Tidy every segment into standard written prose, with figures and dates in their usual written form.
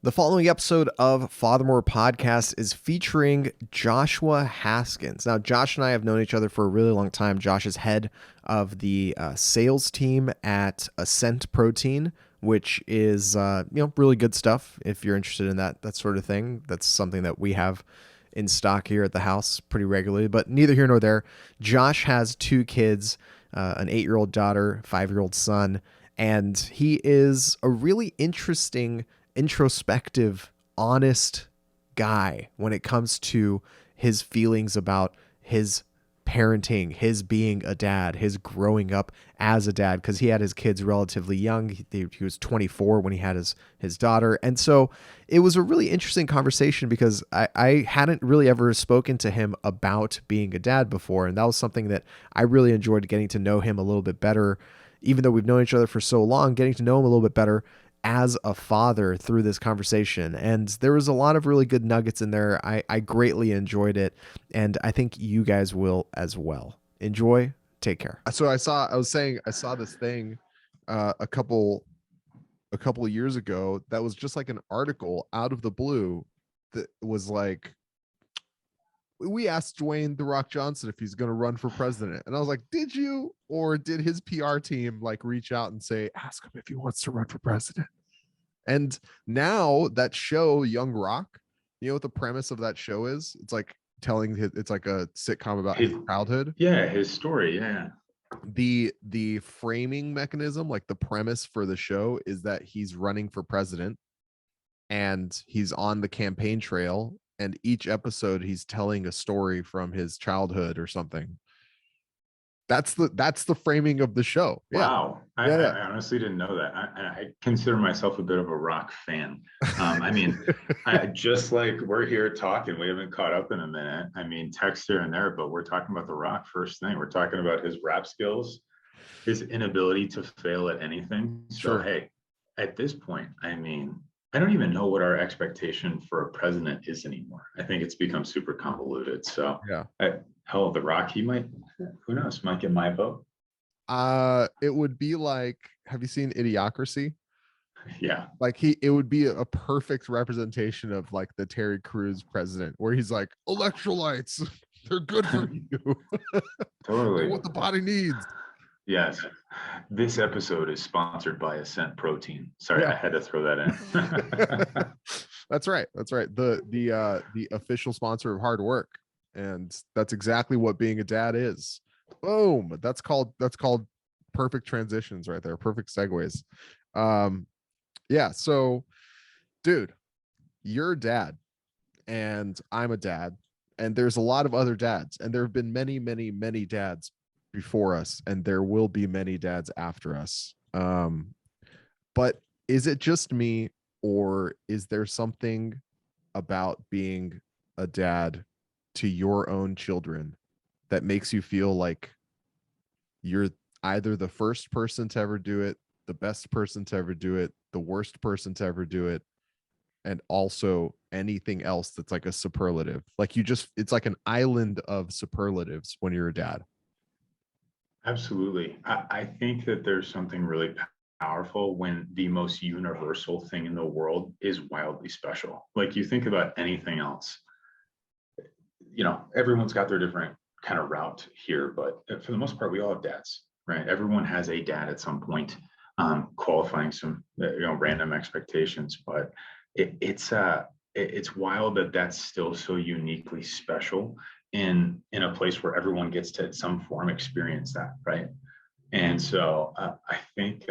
The following episode of Fathermore Podcast is featuring Joshua Haskins. Now, Josh and I have known each other for a really long time. Josh is head of the sales team at Ascent Protein, which is really good stuff. If you're interested in that sort of thing, that's something that we have in stock here at the house pretty regularly. But neither here nor there. Josh has two kids, an 8-year-old daughter, 5-year-old son, and he is a really interesting, introspective, honest guy when it comes to his feelings about his parenting, his being a dad, his growing up as a dad, because he had his kids relatively young. He was 24 when he had his daughter. And so it was a really interesting conversation because I hadn't really ever spoken to him about being a dad before. And that was something that I really enjoyed, getting to know him a little bit better. Even though we've known each other for so long, getting to know him a little bit better as a father through this conversation. And there was a lot of really good nuggets in there. I greatly enjoyed it, and I think you guys will as well. Enjoy. Take care. So I saw this thing a couple of years ago that was just like an article out of the blue that was like, we asked Dwayne "The Rock" Johnson if he's going to run for president. And I was like, did you? Or did his PR team like reach out and say, ask him if he wants to run for president? And now that show, Young Rock, you know what the premise of that show is? It's like it's like a sitcom about his childhood. Yeah, his story. Yeah. The framing mechanism, like the premise for the show, is that he's running for president and he's on the campaign trail, and each episode he's telling a story from his childhood or something. That's the framing of the show. Wow. I honestly didn't know that. I consider myself a bit of a Rock fan. I mean, just like we're here talking, we haven't caught up in a minute. I mean, text here and there, but we're talking about The Rock first thing. We're talking about his rap skills, his inability to fail at anything. So, Sure. Hey, at this point, I mean, I don't even know what our expectation for a president is anymore. I think it's become super convoluted. So, Yeah. Hell, The Rock, he might, who knows, might get my vote. It would be like, have you seen Idiocracy? Yeah. Like it would be a perfect representation of like the Terry Crews president, where he's like, electrolytes, they're good for you. Totally. What the body needs. Yes. This episode is sponsored by Ascent Protein. Sorry, yeah. I had to throw that in. That's right. The official sponsor of Hard Work. And that's exactly what being a dad is. Boom. That's called perfect transitions right there. Perfect segues. Yeah. So, dude, you're a dad and I'm a dad, and there's a lot of other dads, and there have been many, many, many dads before us, and there will be many dads after us. But is it just me, or is there something about being a dad to your own children that makes you feel like you're either the first person to ever do it, the best person to ever do it, the worst person to ever do it, and also anything else that's like a superlative? Like it's like an island of superlatives when you're a dad. Absolutely. I think that there's something really powerful when the most universal thing in the world is wildly special. Like, you think about anything else, you know, everyone's got their different kind of route here, but for the most part, we all have dads, right? Everyone has a dad at some point, qualifying some, random expectations, but it's wild that that's still so uniquely special in a place where everyone gets to, in some form, experience that, right? And so I think,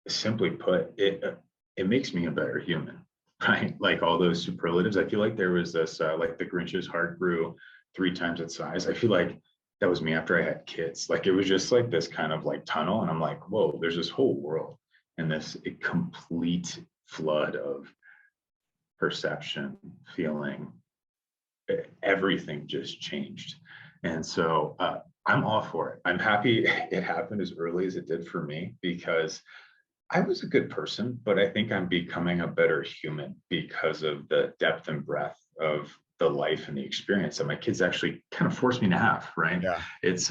simply put, it makes me a better human. Right, like all those superlatives. I feel like there was this, like the Grinch's heart grew 3 times its size. I feel like that was me after I had kids. Like, it was just like this kind of like tunnel, and I'm like, whoa, there's this whole world and this complete flood of perception, feeling. Everything just changed, and so I'm all for it. I'm happy it happened as early as it did for me, because I was a good person, but I think I'm becoming a better human because of the depth and breadth of the life and the experience that my kids actually kind of forced me to have, right? Yeah. It's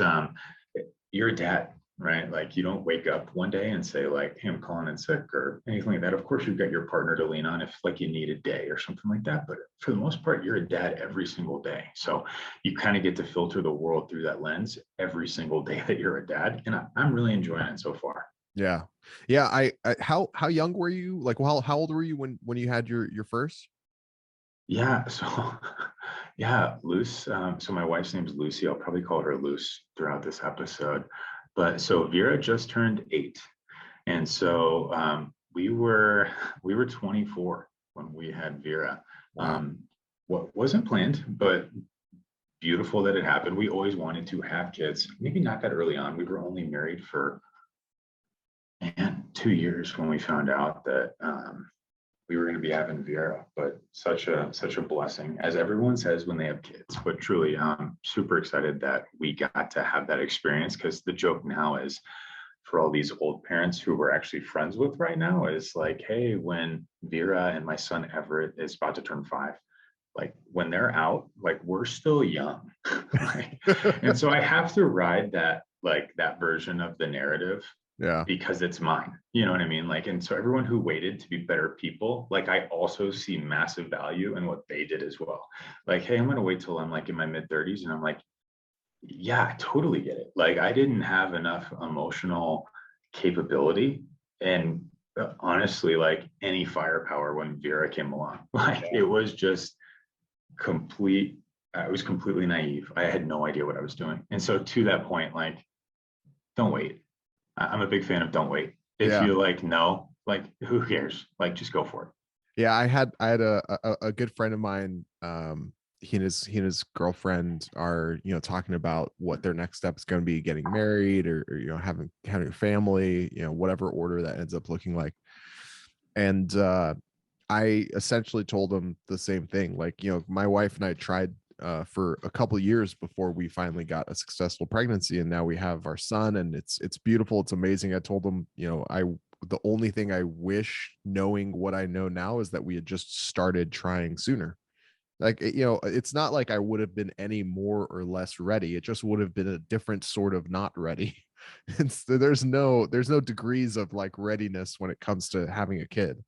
you're a dad. right? Like you don't wake up one day and say like, hey, I'm calling in sick or anything like that. Of course, you've got your partner to lean on if like you need a day or something like that. But for the most part, you're a dad every single day. So you kind of get to filter the world through that lens every single day that you're a dad. And I'm really enjoying it so far. Yeah. Yeah. I how young were you? Like, well, how old were you when you had your first? Yeah. So yeah, Luce. So my wife's name's Lucy. I'll probably call her Luce throughout this episode. But so Vera just turned 8. And so we were 24 when we had Vera. Wow. Um, what wasn't planned, but beautiful that it happened. We always wanted to have kids. Maybe not that early on. We were only married for 2 years when we found out that we were going to be having Vera. But such a blessing, as everyone says when they have kids. But truly, super excited that we got to have that experience because the joke now is for all these old parents who we're actually friends with right now is like, hey, when Vera and my son Everett is about to turn 5, like when they're out, like we're still young. Like, and so I have to ride that like that version of the narrative Yeah. because it's mine. You know what I mean? Like, and so everyone who waited to be better people, like I also see massive value in what they did as well. Like, hey, I'm gonna wait till I'm like in my mid 30s, and I'm like, yeah, I totally get it. Like I didn't have enough emotional capability and honestly, like any firepower when Vera came along. Like it was just complete. I was completely naive. I had no idea what I was doing. And so to that point, like, don't wait. I'm a big fan of don't wait. If Yeah. you like no, like who cares? Like just go for it. Yeah, I had a good friend of mine. He and his girlfriend are talking about what their next step is going to be, getting married or having a family, whatever order that ends up looking like. And I essentially told him the same thing. Like, my wife and I tried for a couple years before we finally got a successful pregnancy, and now we have our son, and it's beautiful. It's amazing. I told him, the only thing I wish, knowing what I know now, is that we had just started trying sooner. Like, it's not like I would have been any more or less ready. It just would have been a different sort of not ready. And so there's no degrees of like readiness when it comes to having a kid.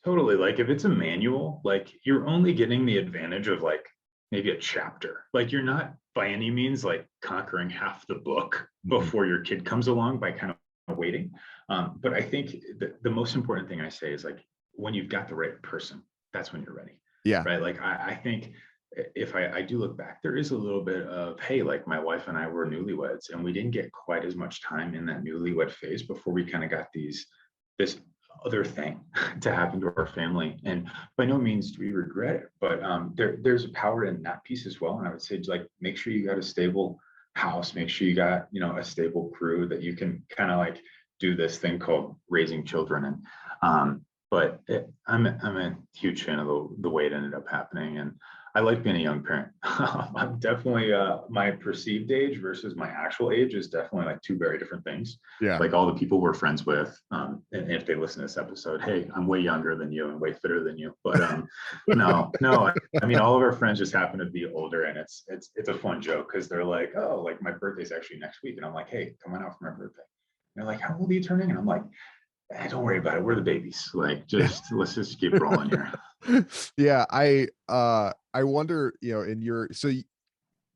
Totally. Like if it's a manual, like you're only getting the advantage of like maybe a chapter. Like you're not by any means like conquering half the book Mhm. before your kid comes along by kind of waiting. But I think the most important thing I say is like when you've got the right person, that's when you're ready. Yeah. Right. Like I think if I do look back, there is a little bit of, hey, like my wife and I were newlyweds and we didn't get quite as much time in that newlywed phase before we kind of got this other thing to happen to our family. And by no means do we regret it, but there's a power in that piece as well. And I would say, like, make sure you got a stable house, make sure you got, a stable crew that you can kind of like do this thing called raising children. And I'm a huge fan of the way it ended up happening. And I like being a young parent. I'm definitely my perceived age versus my actual age is definitely like two very different things. Yeah. Like all the people we're friends with, and if they listen to this episode, hey, I'm way younger than you and way fitter than you. But no, I mean all of our friends just happen to be older, and it's a fun joke because they're like, oh, like my birthday's actually next week, and I'm like, hey, come on out for my birthday. And they're like, how old are you turning? And I'm like, don't worry about it. We're the babies. Like, let's just keep rolling here. Yeah, I wonder, in your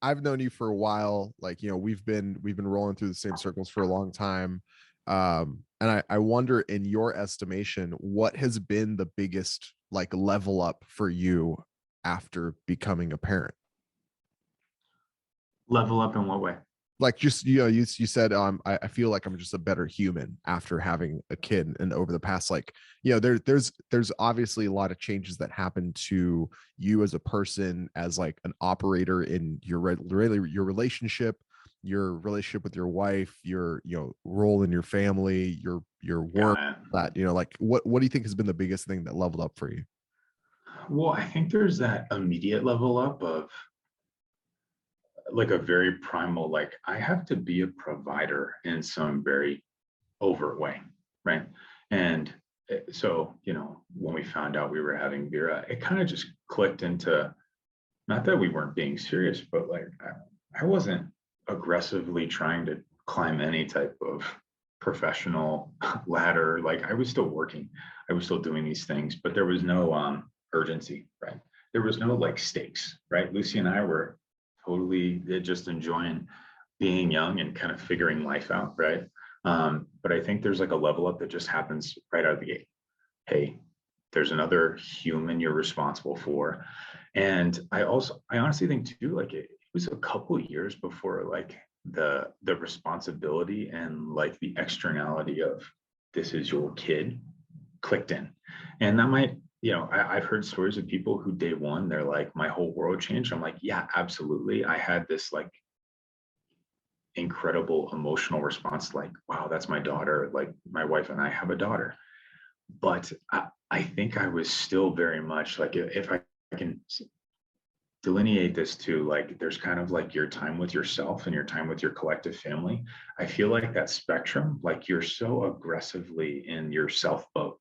I've known you for a while. Like, we've been rolling through the same circles for a long time. And I wonder, in your estimation, what has been the biggest like level up for you after becoming a parent? Level up in what way? Like, just you said, I feel like I'm just a better human after having a kid. And over the past, like, there's obviously a lot of changes that happen to you as a person, as like an operator in your really your relationship with your wife, your role in your family, your work, Got it. that, like, what do you think has been the biggest thing that leveled up for you? Well, I think there's that immediate level up of like a very primal, like I have to be a provider in some very overt way, right? And so, when we found out we were having Vera, it kind of just clicked into not that we weren't being serious, but like I wasn't aggressively trying to climb any type of professional ladder. Like I was still working, I was still doing these things, but there was no urgency, right? There was no like stakes, right? Lucy and I were totally just enjoying being young and kind of figuring life out, right? But I think there's like a level up that just happens right out of the gate. Hey, there's another human you're responsible for. And I honestly think too, like it was a couple of years before like the responsibility and like the externality of this is your kid clicked in. And that might, I've heard stories of people who day one, they're like, my whole world changed. I'm like, yeah, absolutely. I had this like incredible emotional response, like, wow, that's my daughter. Like my wife and I have a daughter. But I think I was still very much like, if I can delineate this to like, there's kind of like your time with yourself and your time with your collective family. I feel like that spectrum, like you're so aggressively in your self boat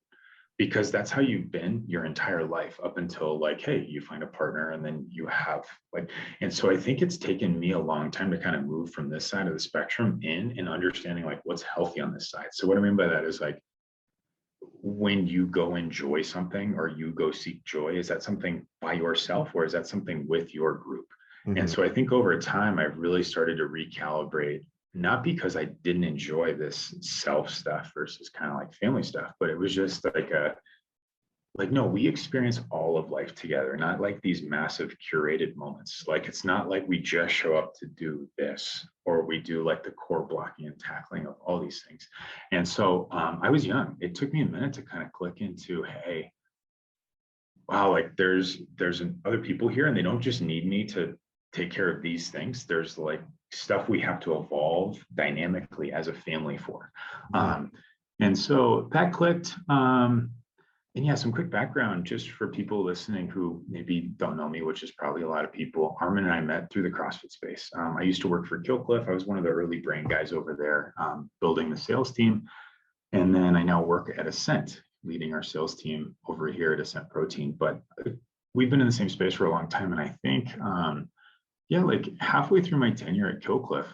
because that's how you've been your entire life up until like, hey, you find a partner and then you have like, and so I think it's taken me a long time to kind of move from this side of the spectrum in and understanding like what's healthy on this side. So what I mean by that is like, when you go enjoy something or you go seek joy, is that something by yourself or is that something with your group? And Mhm. so I think over time, I've really started to recalibrate, not because I didn't enjoy this self stuff versus kind of like family stuff, but it was just like no, we experience all of life together, not like these massive curated moments. Like it's not like we just show up to do this or we do like the core blocking and tackling of all these things. And so I was young, it took me a minute to kind of click into, hey, wow, like there's other people here and they don't just need me to take care of these things. There's like stuff we have to evolve dynamically as a family for. Mhm. And so that clicked. And yeah, some quick background just for people listening who maybe don't know me, which is probably a lot of people. Armin and I met through the CrossFit space. I used to work for Killcliff. I was one of the early brain guys over there, building the sales team. And then I now work at Ascent, leading our sales team over here at Ascent Protein. But we've been in the same space for a long time. And I think, yeah, like halfway through my tenure at Killcliff,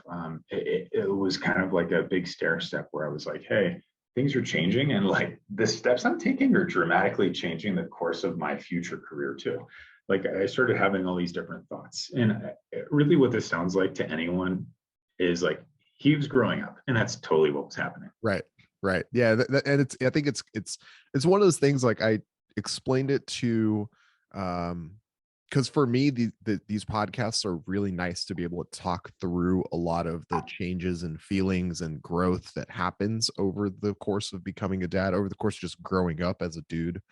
it was kind of like a big stair step where I was like, hey, things are changing and like the steps I'm taking are dramatically changing the course of my future career too. Like I started having all these different thoughts. And really what this sounds like to anyone is like he was growing up and that's totally what was happening. Right. Right. Yeah. And it's, I think it's one of those things like I explained it to, because for me, these podcasts are really nice to be able to talk through a lot of the changes and feelings and growth that happens over the course of becoming a dad, over the course of just growing up as a dude.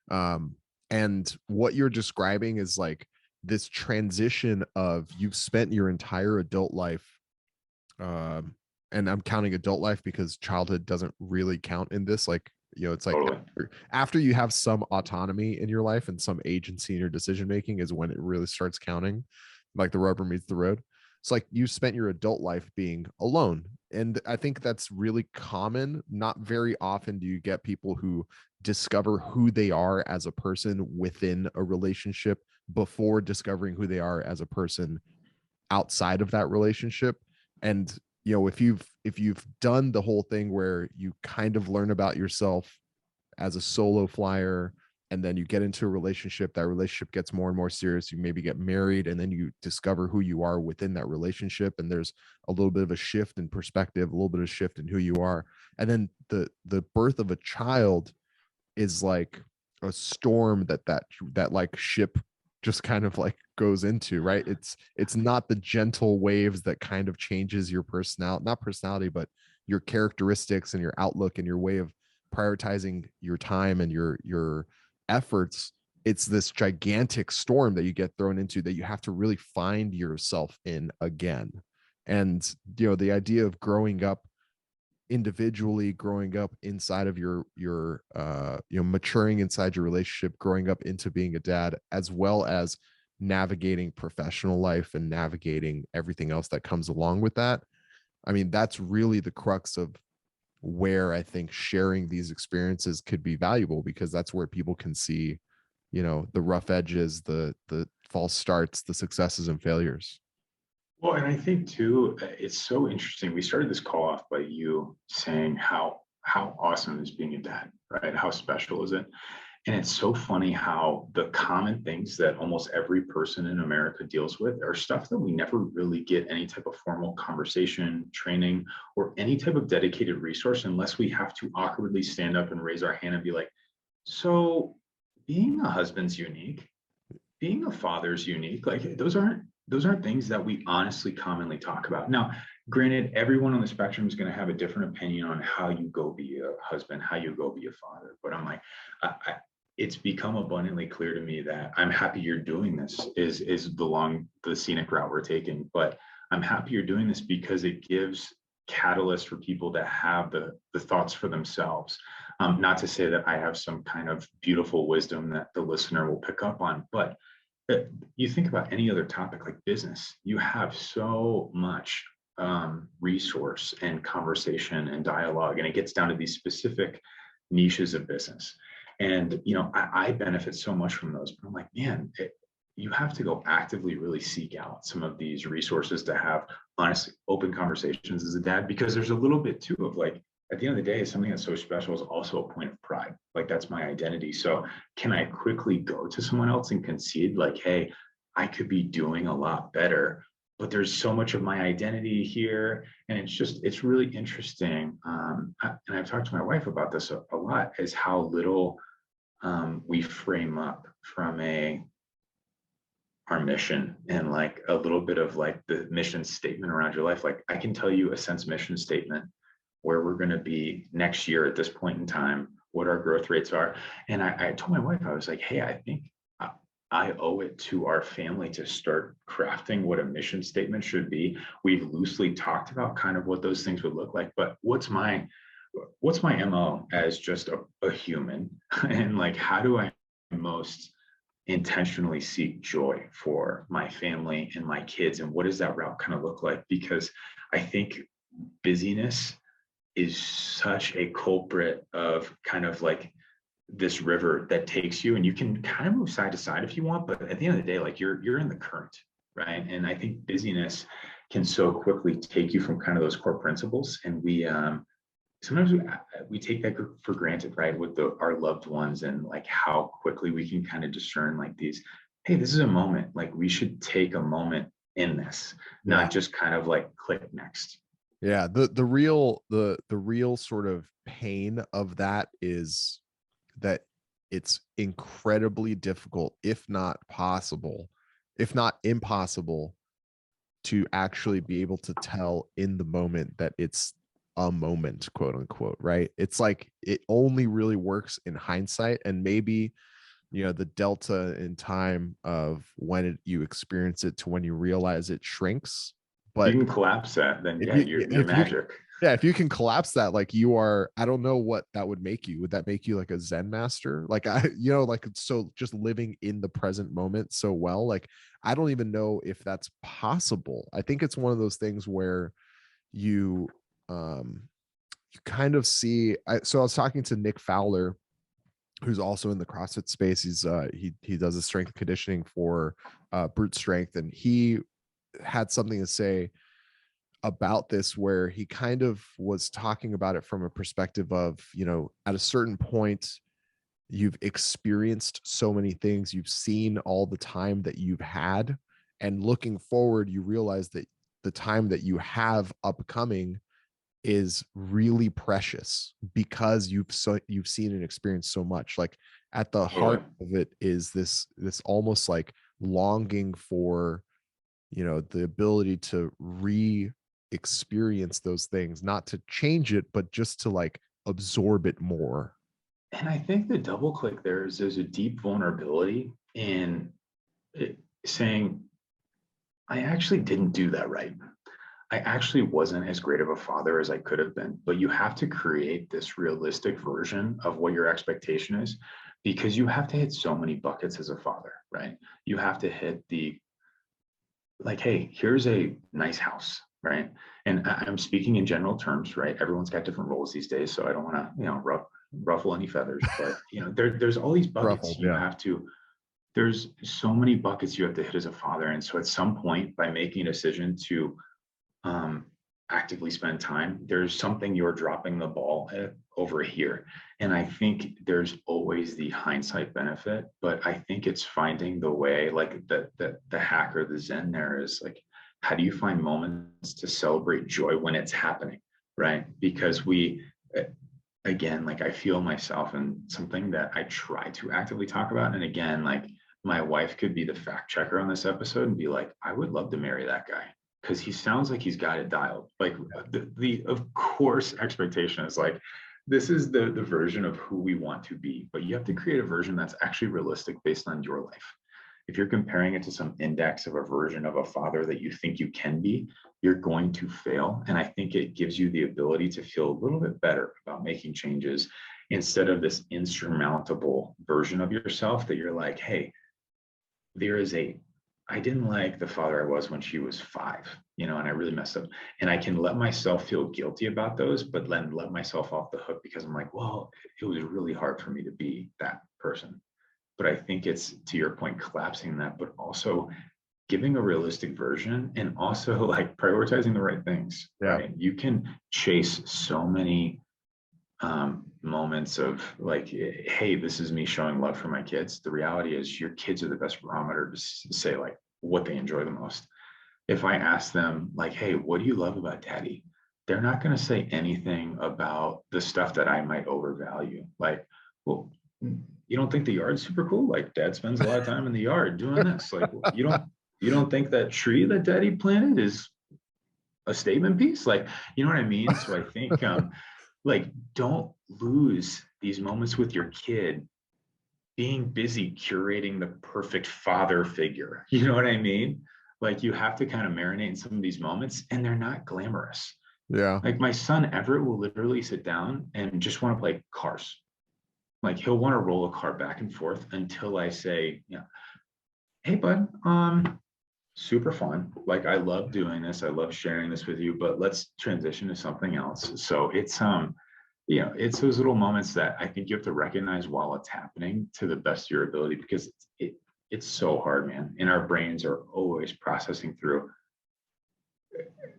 Um, and what you're describing is like this transition of you've spent your entire adult life, um, and I'm counting adult life because childhood doesn't really count in this. Like, it's like Totally. after you have some autonomy in your life and some agency in your decision making is when it really starts counting, like the rubber meets the road. It's like you spent your adult life being alone. And I think that's really common. Not very often do you get people who discover who they are as a person within a relationship before discovering who they are as a person outside of that relationship. And if you've done the whole thing where you kind of learn about yourself as a solo flyer, and then you get into a relationship, that relationship gets more and more serious, you maybe get married, and then you discover who you are within that relationship, and there's a little bit of a shift in perspective, a little bit of shift in who you are. And then the birth of a child is like a storm that like ship just kind of like goes into, right? It's not the gentle waves that kind of changes your personality, not personality, but your characteristics and your outlook and your way of prioritizing your time and your efforts. It's this gigantic storm that you get thrown into that you have to really find yourself in again. And the idea of growing up individually, growing up inside of your maturing inside your relationship, growing up into being a dad, as well as navigating professional life and navigating everything else that comes along with that. I mean, that's really the crux of where I think sharing these experiences could be valuable, because that's where people can see the rough edges, the false starts, the successes and failures. Well, and I think too, it's so interesting. We started this call off by you saying how awesome is being a dad, right? How special is it? And it's so funny how the common things that almost every person in America deals with are stuff that we never really get any type of formal conversation, training, or any type of dedicated resource unless we have to awkwardly stand up and raise our hand and be like, so being a husband's unique, being a father's unique. Like those aren't things that we honestly commonly talk about. Now, granted, everyone on the spectrum is going to have a different opinion on how you go be a husband, how you go be a father. But I'm like, it's become abundantly clear to me that I'm happy you're doing this. Is the scenic route we're taking, but I'm happy you're doing this because it gives catalyst for people to have the thoughts for themselves. Not to say that I have some kind of beautiful wisdom that the listener will pick up on, but you think about any other topic like business, you have so much resource and conversation and dialogue, and it gets down to these specific niches of business. And I benefit so much from those. But I'm like, man, you have to go actively really seek out some of these resources to have honest, open conversations as a dad, because there's a little bit too of like, at the end of the day, something that's so special is also a point of pride. Like that's my identity. So can I quickly go to someone else and concede like, hey, I could be doing a lot better, but there's so much of my identity here. And it's really interesting. And I've talked to my wife about this a lot, is how little we frame up from our mission and like a little bit of like the mission statement around your life. Like I can tell you Ascent's mission statement, where we're going to be next year at this point in time, what our growth rates are. And I told my wife, I was like, hey, I think I owe it to our family to start crafting what a mission statement should be. We've loosely talked about kind of what those things would look like, but what's my MO as just a human? And like, how do I most intentionally seek joy for my family and my kids? And what does that route kind of look like? Because I think busyness is such a culprit of kind of like this river that takes you, and you can kind of move side to side if you want, but at the end of the day, like you're in the current, right? And I think busyness can so quickly take you from kind of those core principles, and we sometimes we take that for granted, right? With our loved ones, and like how quickly we can kind of discern like these, hey, this is a moment, like we should take a moment in this, Yeah. not just kind of like click next. Yeah. The real sort of pain of that is that it's incredibly difficult, if not possible, if not impossible, to actually be able to tell in the moment that it's a moment, quote unquote, right? It's like it only really works in hindsight, and maybe the delta in time of when you experience it to when you realize it shrinks. If you But can collapse that, then if yeah, you you're if you magic. yeah, if you can collapse that, like you are, I don't know what that would make you. Would that make you like a Zen master? Like like so just living in the present moment so well. Like I don't even know if that's possible. I think it's one of those things where you you kind of see so I was talking to Nick Fowler, who's also in the CrossFit space. He does a strength conditioning for brute strength, and he had something to say about this where he kind of was talking about it from a perspective of, at a certain point, you've experienced so many things, you've seen all the time that you've had, and looking forward, you realize that the time that you have upcoming is really precious because you've seen and experienced so much. Like at the heart Totally. of it is this almost like longing for the ability to experience those things, not to change it, but just to like absorb it more. And I think the double click there is there's a deep vulnerability in saying, I actually didn't do that right. I actually wasn't as great of a father as I could have been. But you have to create this realistic version of what your expectation is, because you have to hit so many buckets as a father, right? You have to hit like, hey, here's a nice house, right? And I'm speaking in general terms, right? Everyone's got different roles these days, so I don't want to, ruffle any feathers. But there's all these buckets Ruffled, you yeah. have to there's so many buckets you have to hit as a father. And so at some point, by making a decision to um, actively spend time, there's something you're dropping the ball at over here. And I think there's always the hindsight benefit, but I think it's finding the way, like the hack or the zen there is like, how do you find moments to celebrate joy when it's happening, right? Because again, like I feel myself in something that I try to actively talk about. And again, like my wife could be the fact checker on this episode and be like, I would love to marry that guy because he sounds like he's got it dialed. Like the of course expectation is like, this is the version of who we want to be, but you have to create a version that's actually realistic based on your life. If you're comparing it to some index of a version of a father that you think you can be, you're going to fail. And I think it gives you the ability to feel a little bit better about making changes instead of this insurmountable version of yourself that you're like, hey, I didn't like the father I was when she was 5, and I really messed up. And I can let myself feel guilty about those, but then let myself off the hook because I'm like, well, it was really hard for me to be that person. But I think it's, to your point, collapsing that, but also giving a realistic version and also like prioritizing the right things, Yeah. right? You can chase so many moments of like, hey, this is me showing love for my kids. The reality is your kids are the best barometer to say like what they enjoy the most. If I ask them like, hey, what do you love about daddy? They're not going to say anything about the stuff that I might overvalue. Like, well, you don't think the yard's super cool? Like dad spends a lot of time in the yard doing this. Like you don't think that tree that daddy planted is a statement piece? Like, you know what I mean? So I think like don't lose these moments with your kid being busy curating the perfect father figure. You know what I mean? Like you have to kind of marinate in some of these moments and they're not glamorous. Yeah. Like my son Everett will literally sit down and just want to play cars. Like he'll want to roll a car back and forth until I say, hey bud, super fun. Like I love doing this. I love sharing this with you, but let's transition to something else. So it's those little moments that I think you have to recognize while it's happening to the best of your ability because it's so hard, man. And our brains are always processing through,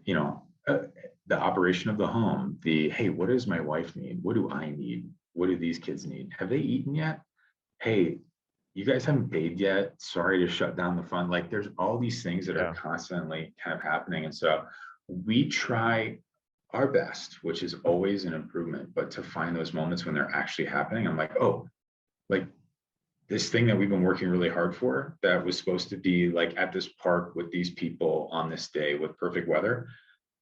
you know, uh, the operation of the home, hey, what does my wife need? What do I need? What do these kids need? Have they eaten yet? Hey, you guys haven't paid yet. Sorry to shut down the fund. Like there's all these things that are Yeah. constantly kind of happening. And so we try our best, which is always an improvement, but to find those moments when they're actually happening, I'm like, oh, like this thing that we've been working really hard for that was supposed to be like at this park with these people on this day with perfect weather,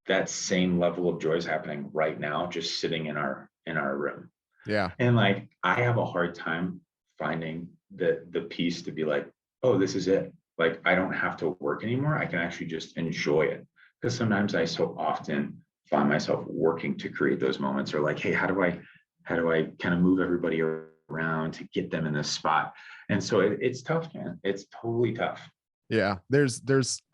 that same level of joy is happening right now, just sitting in our room. Yeah. And like I have a hard time finding the piece to be like, oh, this is it. Like I don't have to work anymore. I can actually just enjoy it. Because sometimes I so often find myself working to create those moments or like, hey, how do I kind of move everybody around to get them in this spot? And so it's tough, man. It's totally tough. Yeah, there's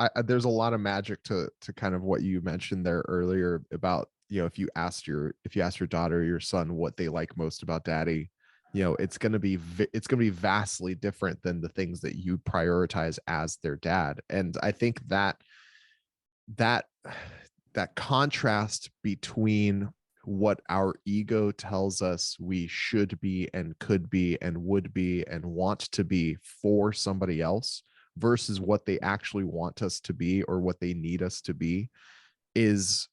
a lot of magic to kind of what you mentioned there earlier about, if you asked your daughter or your son what they like most about daddy, it's going to be vastly different than the things that you prioritize as their dad. And I think that that contrast between what our ego tells us we should be and could be and would be and want to be for somebody else versus what they actually want us to be or what they need us to be is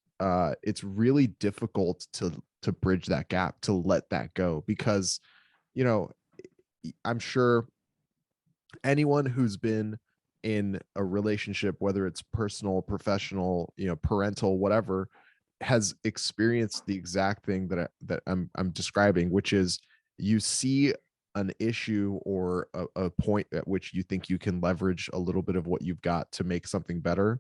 it's really difficult to bridge that gap, to let that go, because you know I'm sure anyone who's been in a relationship, whether it's personal, professional, parental, whatever, has experienced the exact thing that I'm describing, which is you see an issue or a point at which you think you can leverage a little bit of what you've got to make something better,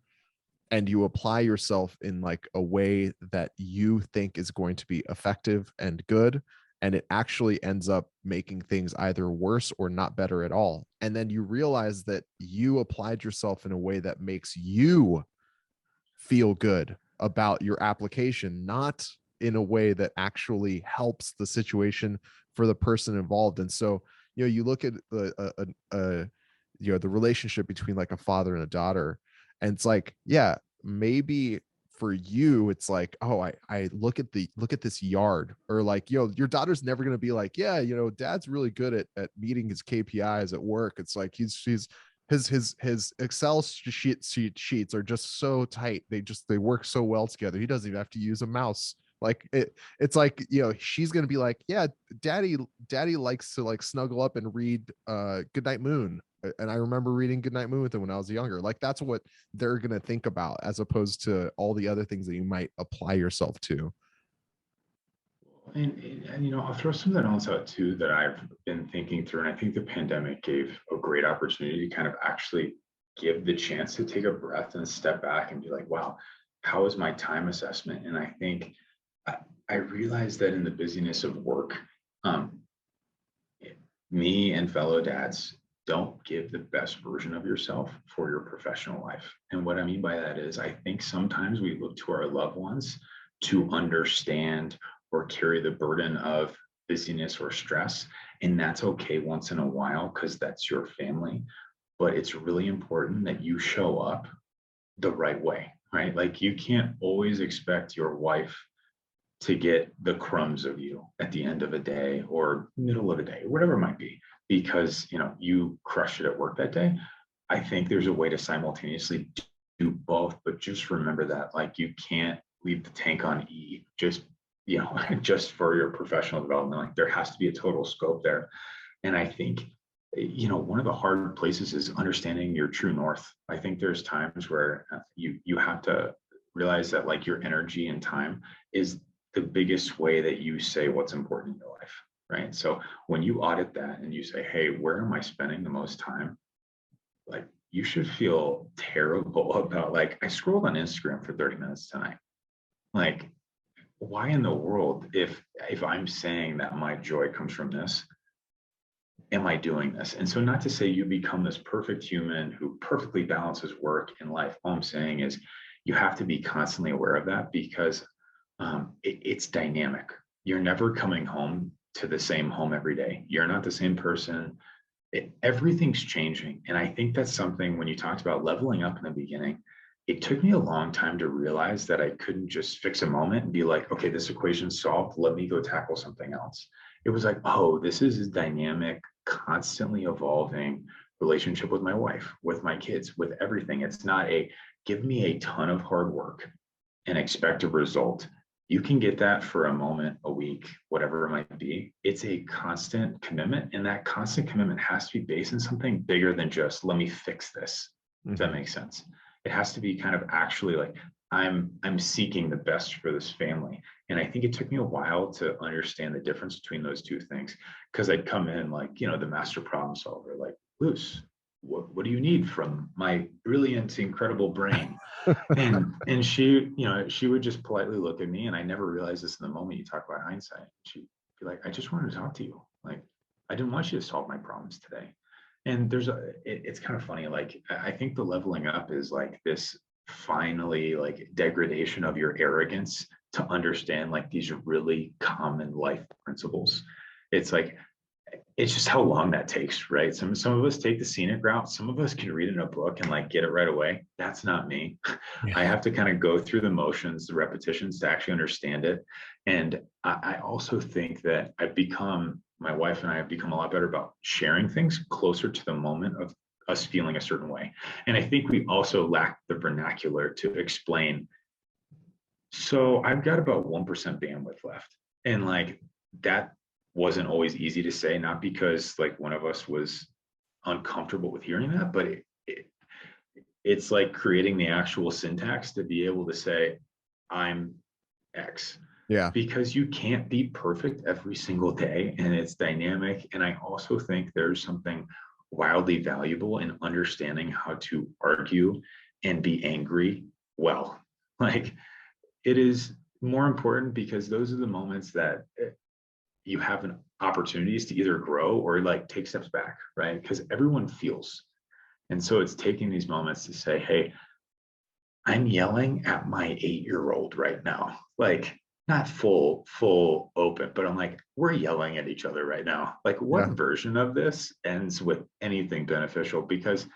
and you apply yourself in like a way that you think is going to be effective and good, and it actually ends up making things either worse or not better at all. And then you realize that you applied yourself in a way that makes you feel good about your application, not in a way that actually helps the situation for the person involved. And so, you look at the relationship between like a father and a daughter. And it's like, yeah, maybe for you it's like, oh, I look at this yard, or like, your daughter's never going to be like, yeah, dad's really good at meeting his KPIs at work. It's like he's his Excel sheets are just so tight. They work so well together. He doesn't even have to use a mouse. Like it's like, she's gonna be like, yeah, daddy likes to like snuggle up and read Goodnight Moon. And I remember reading Goodnight Moon with him when I was younger. Like that's what they're gonna think about, as opposed to all the other things that you might apply yourself to. And I'll throw something else out too that I've been thinking through, and I think the pandemic gave a great opportunity to kind of actually give the chance to take a breath and step back and be like, wow, how is my time assessment? And I think I, I realized that in the busyness of work, um, me and fellow dads don't give the best version of yourself for your professional life. And what I mean by that is, I think sometimes we look to our loved ones to understand or carry the burden of busyness or stress. And that's okay once in a while because that's your family. But it's really important that you show up the right way, right? Like you can't always expect your wife to get the crumbs of you at the end of a day or middle of a day, whatever it might be, because you crushed it at work that day. I think there's a way to simultaneously do both, but just remember that like you can't leave the tank on E just just for your professional development. Like there has to be a total scope there. And I think one of the hard places is understanding your true north. I think there's times where you have to realize that like your energy and time is the biggest way that you say what's important in your life, right? So when you audit that and you say, hey, where am I spending the most time? Like you should feel terrible about like, I scrolled on Instagram for 30 minutes tonight. Like, why in the world, if I'm saying that my joy comes from this, am I doing this? And so not to say you become this perfect human who perfectly balances work and life. All I'm saying is you have to be constantly aware of that because it's dynamic. You're never coming home to the same home every day. You're not the same person. Everything's changing. And I think that's something when you talked about leveling up in the beginning, it took me a long time to realize that I couldn't just fix a moment and be like, okay, this equation's solved. Let me go tackle something else. It was like, oh, this is a dynamic, constantly evolving relationship with my wife, with my kids, with everything. It's not a give me a ton of hard work and expect a result. You can get that for a moment, a week, whatever it might be. It's a constant commitment, and that constant commitment has to be based on something bigger than just let me fix this. If that makes sense. It has to be kind of actually like I'm seeking the best for this family. And I think it took me a while to understand the difference between those two things, because I'd come in like, the master problem solver, like, Luce, what do you need from my brilliant, incredible brain? And she would just politely look at me, and I never realized this in the moment. You talk about hindsight. She'd be like, I just wanted to talk to you. Like, I didn't want you to solve my problems today. And it's kind of funny. Like, I think the leveling up is like this finally like degradation of your arrogance to understand like these really common life principles. It's like, it's just how long that takes, right? Some of us take the scenic route. Some of us can read in a book and like get it right away. That's not me. Yeah. I have to kind of go through the motions, the repetitions to actually understand it. And I also think that my wife and I have become a lot better about sharing things closer to the moment of us feeling a certain way. And I think we also lack the vernacular to explain. So I've got about 1% bandwidth left. And like that wasn't always easy to say, not because like one of us was uncomfortable with hearing that, but it's like creating the actual syntax to be able to say, I'm X. Yeah. Because you can't be perfect every single day and it's dynamic. And I also think there's something wildly valuable in understanding how to argue and be angry well. Like it is more important because those are the moments that you have an opportunities to either grow or like take steps back, right? Because everyone feels. And so it's taking these moments to say, hey, I'm yelling at my 8-year-old right now. Like not full open, but I'm like, we're yelling at each other right now. Like, what Yeah. version of this ends with anything beneficial? Because,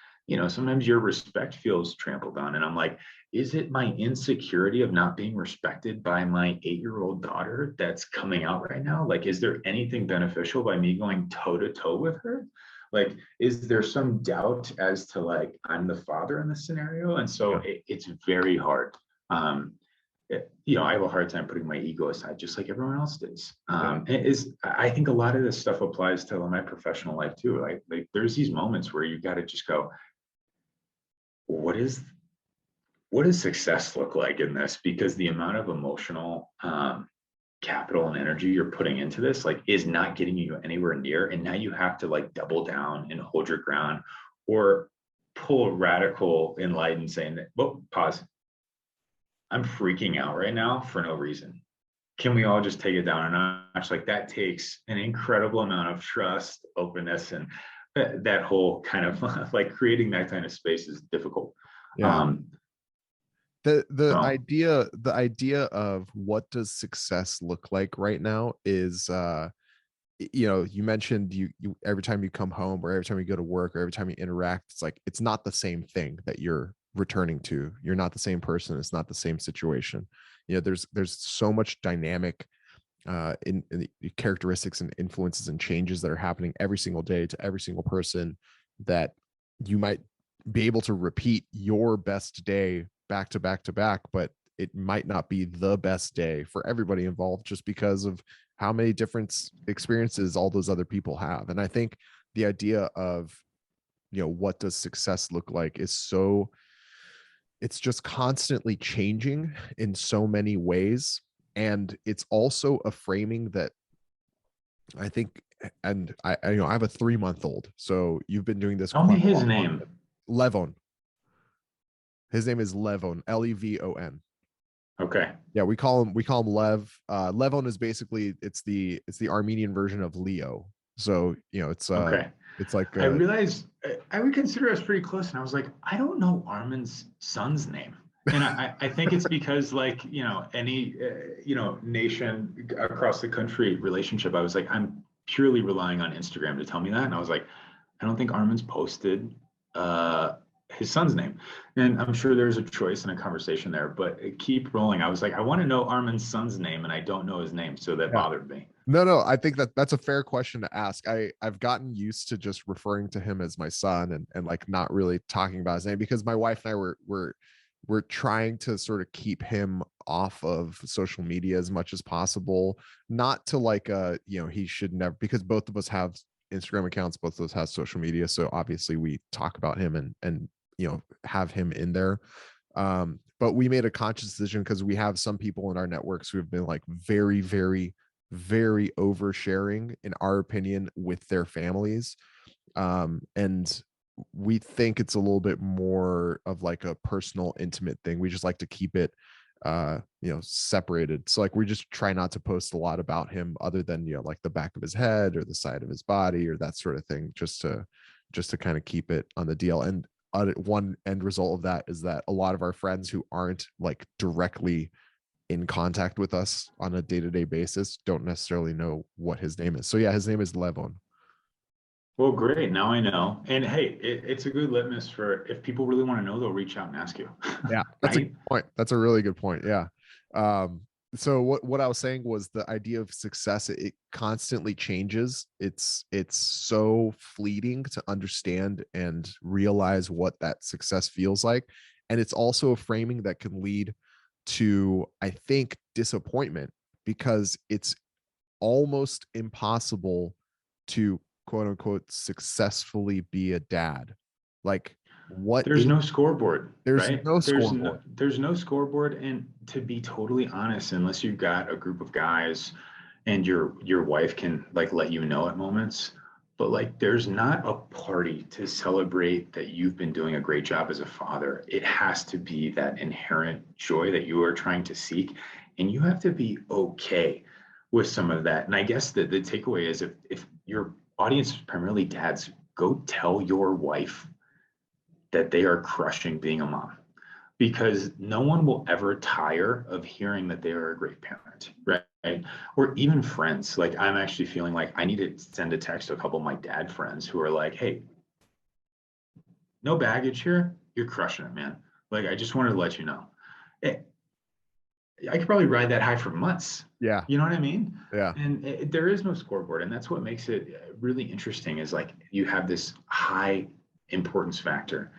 sometimes your respect feels trampled on. And I'm like, is it my insecurity of not being respected by my 8-year-old daughter that's coming out right now? Like, is there anything beneficial by me going toe to toe with her? Like, is there some doubt as to like, I'm the father in this scenario? And so Yeah. it's very hard. Um, I have a hard time putting my ego aside, just like everyone else does. Yeah. I think a lot of this stuff applies to my professional life too. Like there's these moments where you got to just go, what is what does success look like in this? Because the amount of emotional capital and energy you're putting into this, like, is not getting you anywhere near. And now you have to like double down and hold your ground, or pull a radical enlightened saying that, well, pause. I'm freaking out right now for no reason. Can we all just take it down a notch? Like, that takes an incredible amount of trust, openness, and that whole kind of like creating that kind of space is difficult. Yeah. Um, so The idea of what does success look like right now is you mentioned you every time you come home or every time you go to work or every time you interact, it's like it's not the same thing that you're returning to. You're not the same person. It's not the same situation. There's so much dynamic in the characteristics and influences and changes that are happening every single day to every single person, that you might be able to repeat your best day back to back to back, but it might not be the best day for everybody involved, just because of how many different experiences all those other people have. And I think the idea of, what does success look like is so, it's just constantly changing in so many ways. And it's also a framing that I think, and I have a 3-month-old, so you've been doing this tell me quite a his long name. time. Levon. His name is Levon, Levon. Okay. Yeah, we call him Lev. Levon is basically, it's the Armenian version of Leo. So Okay. it's like I realized I would consider us pretty close, and I was like, I don't know Armin's son's name. And I think it's because, like, any nation across the country relationship, I was like, I'm purely relying on Instagram to tell me that. And I was like, I don't think Armin's posted uh his son's name. And I'm sure there's a choice and a conversation there, but keep rolling. I was like, I want to know Armin's son's name, and I don't know his name, so that yeah. bothered me. No, I think that's a fair question to ask. I've gotten used to just referring to him as my son, and like not really talking about his name, because my wife and I we're trying to sort of keep him off of social media as much as possible. Not to like he should never, because both of us have Instagram accounts, both of us have social media. So obviously we talk about him and have him in there. But we made a conscious decision because we have some people in our networks who have been like very, very, very oversharing, in our opinion, with their families. And we think it's a little bit more of like a personal, intimate thing. We just like to keep it separated. So like we just try not to post a lot about him, other than like the back of his head or the side of his body or that sort of thing, just to kind of keep it on the deal. And one end result of that is that a lot of our friends who aren't like directly in contact with us on a day-to-day basis don't necessarily know what his name is. So yeah, his name is Levon. Well, great. Now I know. And hey, it's a good litmus for, if people really want to know, they'll reach out and ask you, Yeah, that's a good right? point. That's a really good point. Yeah. Um, so what I was saying was the idea of success, it constantly changes. It's so fleeting to understand and realize what that success feels like. And it's also a framing that can lead to, I think, disappointment, because it's almost impossible to quote unquote successfully be a dad. Like, what There's is, no scoreboard, there's right? no There's no scoreboard. there's no scoreboard. And to be totally honest, unless you've got a group of guys and your wife can like let you know at moments, but like there's not a party to celebrate that you've been doing a great job as a father. It has to be that inherent joy that you are trying to seek, and you have to be okay with some of that. And I guess the takeaway is, if your audience is primarily dads, go tell your wife that they are crushing being a mom. because no one will ever tire of hearing that they are a great parent, right? Or even friends. Like I'm actually feeling like I need to send a text to a couple of my dad friends who are like, hey, no baggage here. You're crushing it, man. Like I just wanted to let you know. It, I could probably ride that high for months. Yeah. You know what I mean? Yeah. And there is no scoreboard, and that's what makes it really interesting. Is like you have this high importance factor,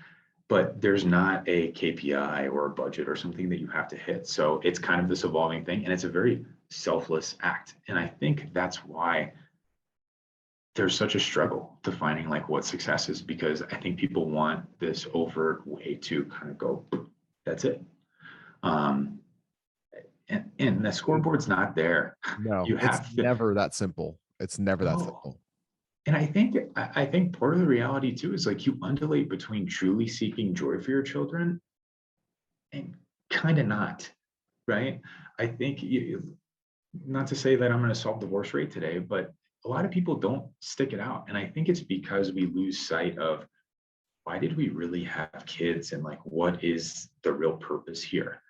but there's not a KPI or a budget or something that you have to hit. So it's kind of this evolving thing, and it's a very selfless act. And I think that's why there's such a struggle defining like what success is, because I think people want this overt way to kind of go, that's it. Um, and the scoreboard's not there. No, You it's have to never that simple. It's never that no. simple. And I think part of the reality too is like you undulate between truly seeking joy for your children and kind of not, right? I think not to say that I'm going to solve divorce rate today, but a lot of people don't stick it out. And I think it's because we lose sight of why did we really have kids and like what is the real purpose here?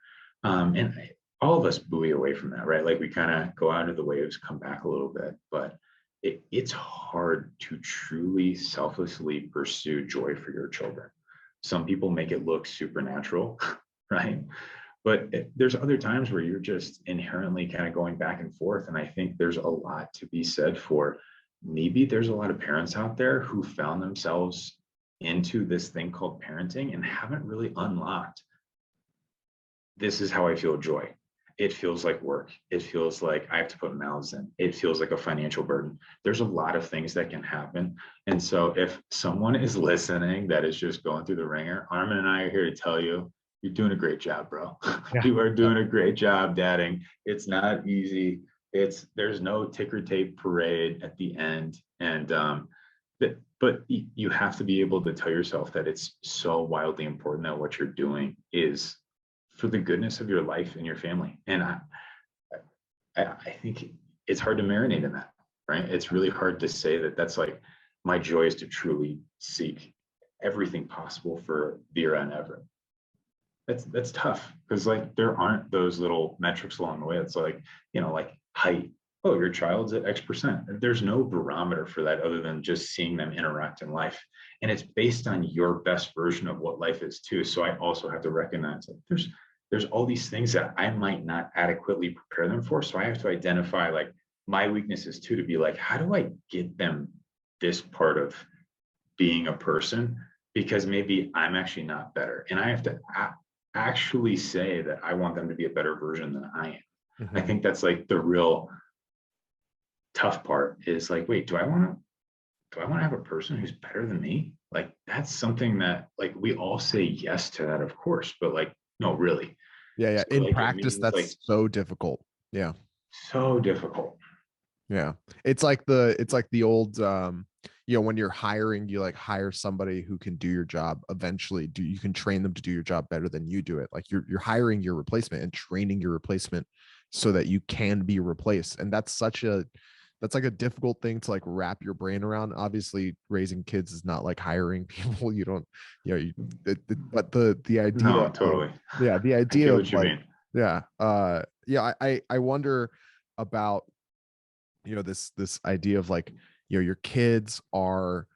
And all of us buoy away from that, right? Like we kind of go out of the waves, come back a little bit, but it's hard to truly selflessly pursue joy for your children. Some people make it look supernatural, right? But there's other times where you're just inherently kind of going back and forth. And I think there's a lot to be said for maybe there's a lot of parents out there who found themselves into this thing called parenting and haven't really unlocked this is how I feel joy. It feels like work. It feels like I have to put mouths in. It feels like a financial burden. There's a lot of things that can happen. And so if someone is listening that is just going through the ringer, Armin and I are here to tell you, you're doing a great job, bro. Yeah. You are Yeah. doing a great job dadding. It's not easy. There's no ticker tape parade at the end. And but you have to be able to tell yourself that it's so wildly important that what you're doing is for the goodness of your life and your family. And I think it's hard to marinate in that, right? It's really hard to say that that's like my joy is to truly seek everything possible for Vera and Everett. That's tough because like there aren't those little metrics along the way. It's like, like height. Oh, your child's at X%. There's no barometer for that other than just seeing them interact in life. And it's based on your best version of what life is too. So I also have to recognize that there's all these things that I might not adequately prepare them for. So I have to identify like my weaknesses too, to be like, how do I get them this part of being a person? Because maybe I'm actually not better. And I have to actually say that I want them to be a better version than I am. I Mhm. think that's like the real tough part is like, wait, do I want to have a person who's better than me? Like that's something that like we all say yes to that, of course, but like, no, really. Yeah. Yeah. So In like it practice, means like that's so difficult. Yeah. so difficult. Yeah. It's like the old when you're hiring, you like hire somebody who can do your job eventually. You can train them to do your job better than you do it. Like you're hiring your replacement and training your replacement so that you can be replaced. And that's like a difficult thing to like wrap your brain around. Obviously, raising kids is not like hiring people. You don't, but the idea No, of totally. the I get idea of what you like mean. I wonder about this idea of like your kids are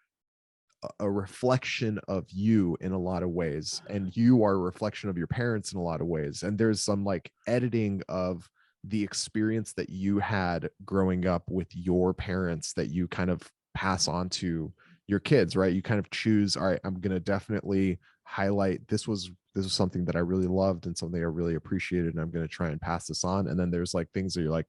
a reflection of you in a lot of ways, and you are a reflection of your parents in a lot of ways, and there's some like editing of the experience that you had growing up with your parents that you kind of pass on to your kids, right? You kind of choose, all right, I'm going to definitely highlight this was something that I really loved and something I really appreciated, and I'm going to try and pass this on. And then there's like things that you're like,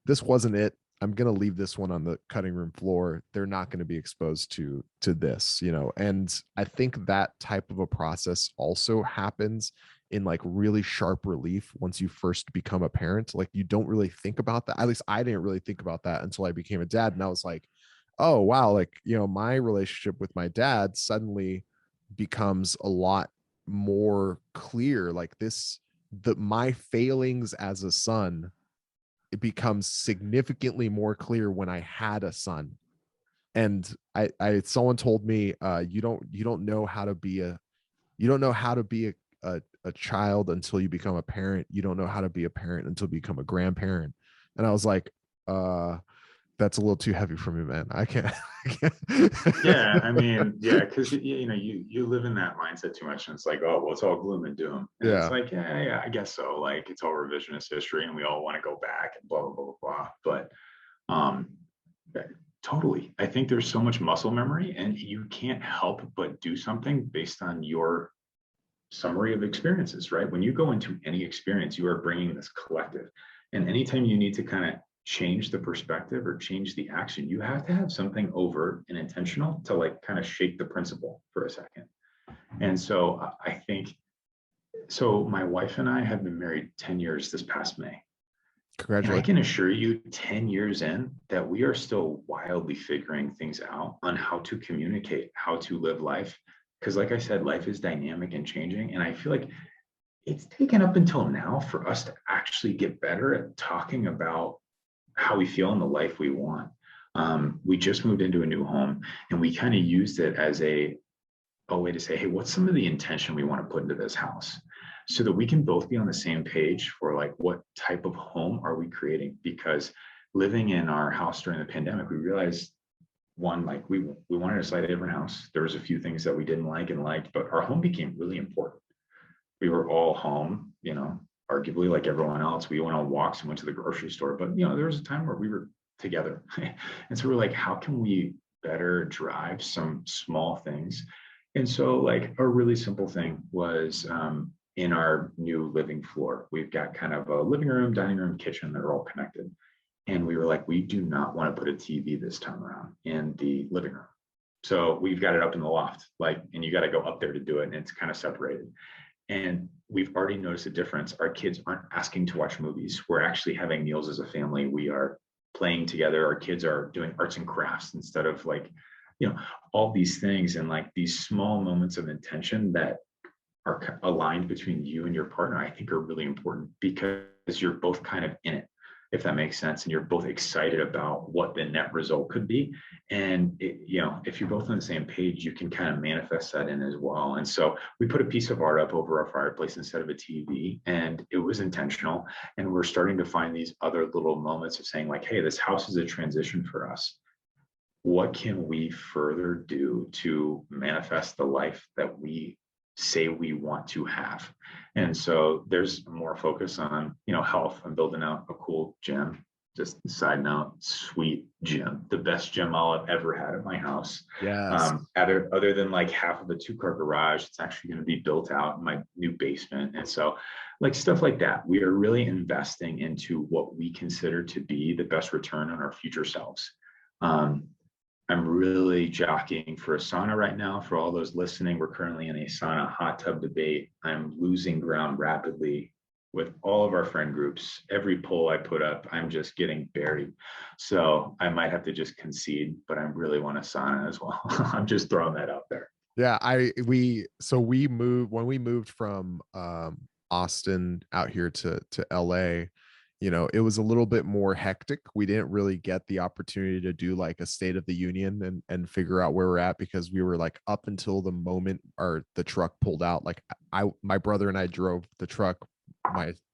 this wasn't it. I'm going to leave this one on the cutting room floor. They're not going to be exposed to this, And I think that type of a process also happens in like really sharp relief once you first become a parent. Like you don't really think about that. At least I didn't really think about that until I became a dad. And I was like, oh wow, like, my relationship with my dad suddenly becomes a lot more clear. Like my failings as a son, it becomes significantly more clear when I had a son. And someone told me, you don't know how to be a a child until you become a parent. You don't know how to be a parent until you become a grandparent. And I was like, that's a little too heavy for me, man. I can't. I Yeah, I can't. mean, yeah, because you live in that mindset too much, and it's like, oh, well, it's all gloom and doom, and it's Yeah. like, yeah, I guess so. Like, it's all revisionist history, and we all want to go back and blah blah blah blah blah. But um, totally, I think there's so much muscle memory, and you can't help but do something based on your summary of experiences, right? When you go into any experience, you are bringing this collective. And anytime you need to kind of change the perspective or change the action, you have to have something overt and intentional to like kind of shake the principle for a second. And so I think, so my wife and I have been married 10 years this past May. And I Congratulations. can assure you, 10 years in, that we are still wildly figuring things out on how to communicate, how to live life. Because, like I said, life is dynamic and changing. And I feel like it's taken up until now for us to actually get better at talking about how we feel in the life we want. We just moved into a new home and we kind of used it as a way to say, hey, what's some of the intention we want to put into this house? So that we can both be on the same page for like what type of home are we creating? Because living in our house during the pandemic, we realized one, like we wanted a slightly different house. There was a few things that we didn't like and liked, but our home became really important. We were all home, arguably like everyone else. We went on walks and went to the grocery store, but there was a time where we were together. And so we're like, how can we better drive some small things? And so like a really simple thing was in our new living floor, we've got kind of a living room, dining room, kitchen that are all connected. And we were like, we do not want to put a TV this time around in the living room. So we've got it up in the loft, like, and you got to go up there to do it. And it's kind of separated. And we've already noticed a difference. Our kids aren't asking to watch movies. We're actually having meals as a family. We are playing together. Our kids are doing arts and crafts instead of like, all these things, and like these small moments of intention that are aligned between you and your partner, I think are really important because you're both kind of in it, if that makes sense. And you're both excited about what the net result could be. And if you're both on the same page, you can kind of manifest that in as well. And so we put a piece of art up over our fireplace instead of a TV, and it was intentional. And we're starting to find these other little moments of saying like, hey, this house is a transition for us. What can we further do to manifest the life that we say we want to have? And so there's more focus on, health. I'm building out a cool gym. Just a side note, sweet gym, the best gym I'll have ever had at my house. Yes. Other than like half of a 2-car garage, it's actually going to be built out in my new basement. And so like stuff like that, we are really investing into what we consider to be the best return on our future selves. I'm really jockeying for a sauna right now. For all those listening, we're currently in a sauna hot tub debate. I'm losing ground rapidly with all of our friend groups. Every poll I put up, I'm just getting buried. So I might have to just concede, but I really want a sauna as well. I'm just throwing that out there. Yeah, we moved when we moved from Austin out here to LA. It was a little bit more hectic. We didn't really get the opportunity to do like a State of the Union and figure out where we're at, because we were like up until the moment the truck pulled out. Like my brother and I drove the truck.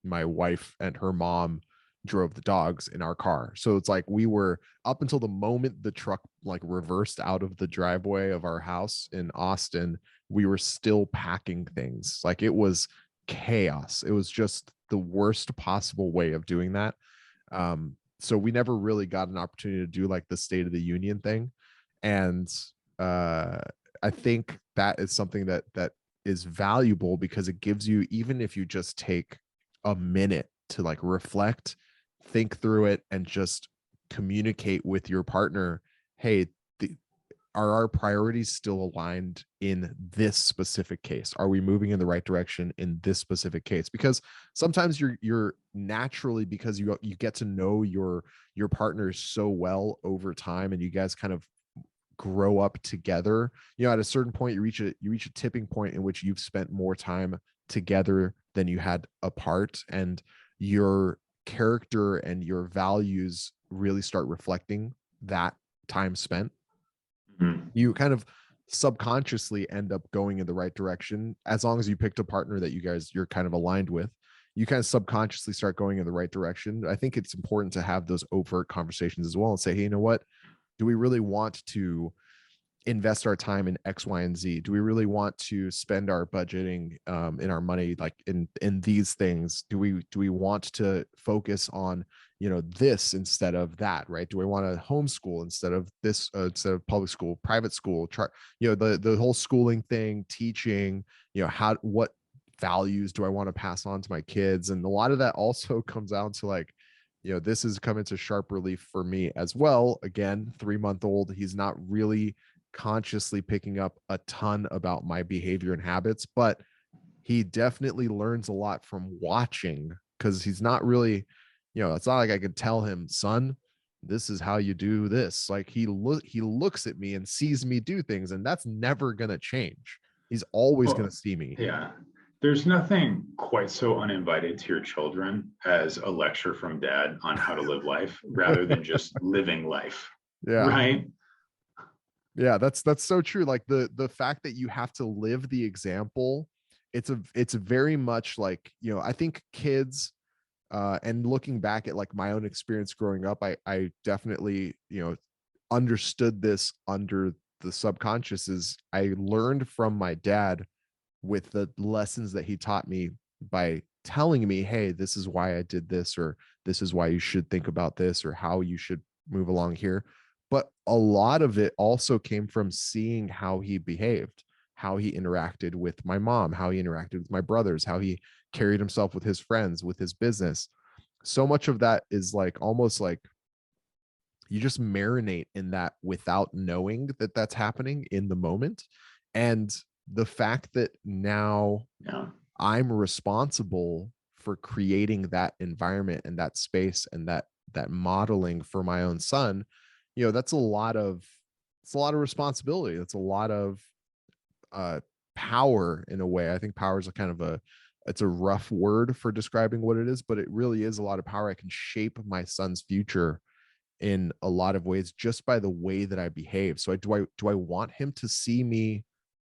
My wife and her mom drove the dogs in our car. So it's like we were up until the moment the truck like reversed out of the driveway of our house in Austin, we were still packing things. Like it was chaos. It was just the worst possible way of doing that. So we never really got an opportunity to do like the State of the Union thing. And I think that is something that is valuable, because it gives you, even if you just take a minute to like reflect, think through it, and just communicate with your partner, hey, are our priorities still aligned in this specific case? Are we moving in the right direction in this specific case? Because sometimes you're naturally, because you get to know your partners so well over time, and you guys kind of grow up together. At a certain point, you reach a tipping point in which you've spent more time together than you had apart, and your character and your values really start reflecting that time spent. Mhm. You kind of subconsciously end up going in the right direction. As long as you picked a partner that you're kind of aligned with, you kind of subconsciously start going in the right direction. I think it's important to have those overt conversations as well and say, hey, you know what? Do we really want to invest our time in X, Y, and Z? Do we really want to spend our budgeting in our money like in these things? Do we want to focus on, you know, this instead of that, right? Do we want to homeschool instead of this, instead of public school, private school, you know, the whole schooling thing, teaching, you know, what values do I want to pass on to my kids? And a lot of that also comes down to like, you know, this has come into sharp relief for me as well. Again, 3-month-old, he's not really consciously picking up a ton about my behavior and habits, but he definitely learns a lot from watching, because he's not really, you know, it's not like I could tell him, son, this is how you do this. Like he looks at me and sees me do things, and that's never going to change. He's always going Well, to see me. yeah. There's nothing quite so uninvited to your children as a lecture from dad on how to live life rather than just living life. Yeah. Right. Yeah, that's so true. Like the fact that you have to live the example, it's very much like, you know, I think kids, and looking back at like my own experience growing up, I definitely, you know, understood this under the subconscious. Is I learned from my dad with the lessons that he taught me by telling me, hey, this is why I did this, or this is why you should think about this, or how you should move along here. But a lot of it also came from seeing how he behaved, how he interacted with my mom, how he interacted with my brothers, how he carried himself with his friends, with his business. So much of that is like almost like you just marinate in that without knowing that that's happening in the moment. And the fact that now Yeah. I'm responsible for creating that environment and that space and that modeling for my own son, you know, that's a lot of, it's a lot of responsibility. That's a lot of uh power in a way. I think power is a kind of it's a rough word for describing what it is, but it really is a lot of power. I can shape my son's future in a lot of ways just by the way that I behave. So do I want him to see me